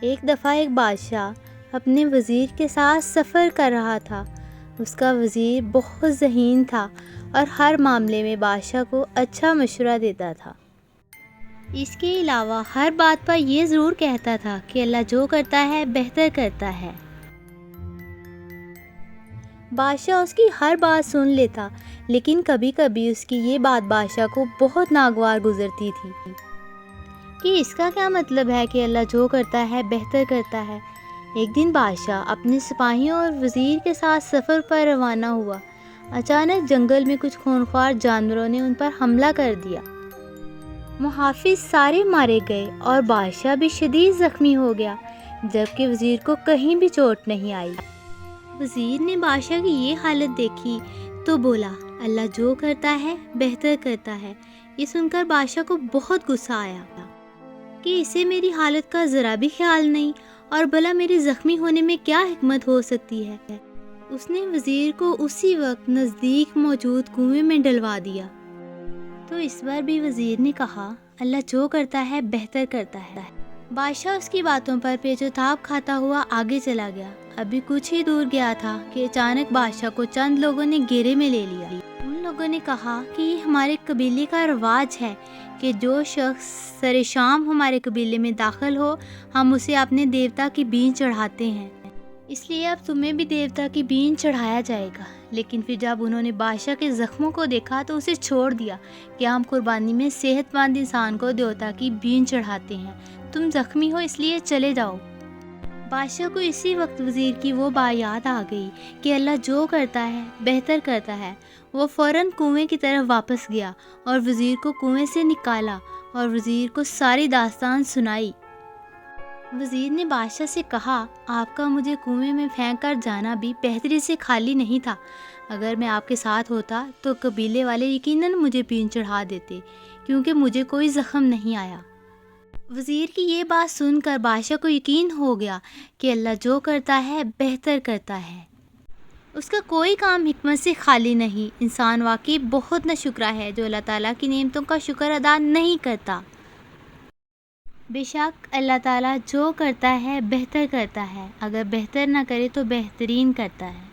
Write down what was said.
ایک دفعہ ایک بادشاہ اپنے وزیر کے ساتھ سفر کر رہا تھا۔ اس کا وزیر بہت ذہین تھا اور ہر معاملے میں بادشاہ کو اچھا مشورہ دیتا تھا۔ اس کے علاوہ ہر بات پر یہ ضرور کہتا تھا کہ اللہ جو کرتا ہے بہتر کرتا ہے۔ بادشاہ اس کی ہر بات سن لیتا، لیکن کبھی کبھی اس کی یہ بات بادشاہ کو بہت ناگوار گزرتی تھی کہ اس کا کیا مطلب ہے کہ اللہ جو کرتا ہے بہتر کرتا ہے۔ ایک دن بادشاہ اپنے سپاہیوں اور وزیر کے ساتھ سفر پر روانہ ہوا۔ اچانک جنگل میں کچھ خونخوار جانوروں نے ان پر حملہ کر دیا۔ محافظ سارے مارے گئے اور بادشاہ بھی شدید زخمی ہو گیا، جبکہ وزیر کو کہیں بھی چوٹ نہیں آئی۔ وزیر نے بادشاہ کی یہ حالت دیکھی تو بولا، اللہ جو کرتا ہے بہتر کرتا ہے۔ یہ سن کر بادشاہ کو بہت غصہ آیا کہ اسے میری حالت کا ذرا بھی خیال نہیں، اور بھلا میرے زخمی ہونے میں کیا حکمت ہو سکتی ہے۔ اس نے وزیر کو اسی وقت نزدیک موجود کنویں میں ڈلوا دیا۔ تو اس بار بھی وزیر نے کہا، اللہ جو کرتا ہے بہتر کرتا ہے۔ بادشاہ اس کی باتوں پر پیچ و تاب کھاتا ہوا آگے چلا گیا۔ ابھی کچھ ہی دور گیا تھا کہ اچانک بادشاہ کو چند لوگوں نے گھیرے میں لے لیا۔ ان لوگوں نے کہا کہ یہ ہمارے قبیلے کا رواج ہے کہ جو شخص سر شام ہمارے قبیلے میں داخل ہو، ہم اسے اپنے دیوتا کی بین چڑھاتے ہیں، اس لیے اب تمہیں بھی دیوتا کی بین چڑھایا جائے گا۔ لیکن پھر جب انہوں نے بادشاہ کے زخموں کو دیکھا تو اسے چھوڑ دیا کہ ہم قربانی میں صحت مند انسان کو دیوتا کی بین چڑھاتے ہیں، تم زخمی ہو اس لیے چلے جاؤ۔ بادشاہ کو اسی وقت وزیر کی وہ بات یاد آ گئی کہ اللہ جو کرتا ہے بہتر کرتا ہے۔ وہ فوراً کنویں کی طرف واپس گیا اور وزیر کو کنویں سے نکالا اور وزیر کو ساری داستان سنائی۔ وزیر نے بادشاہ سے کہا، آپ کا مجھے کنویں میں پھینک کر جانا بھی بہتری سے خالی نہیں تھا۔ اگر میں آپ کے ساتھ ہوتا تو قبیلے والے یقیناً مجھے بین چڑھا دیتے، کیونکہ مجھے کوئی زخم نہیں آیا۔ وزیر کی یہ بات سن کر بادشاہ کو یقین ہو گیا کہ اللہ جو کرتا ہے بہتر کرتا ہے، اس کا کوئی کام حکمت سے خالی نہیں۔ انسان واقعی بہت ناشکرا ہے جو اللہ تعالیٰ کی نعمتوں کا شکر ادا نہیں کرتا۔ بے شک اللہ تعالیٰ جو کرتا ہے بہتر کرتا ہے، اگر بہتر نہ کرے تو بہترین کرتا ہے۔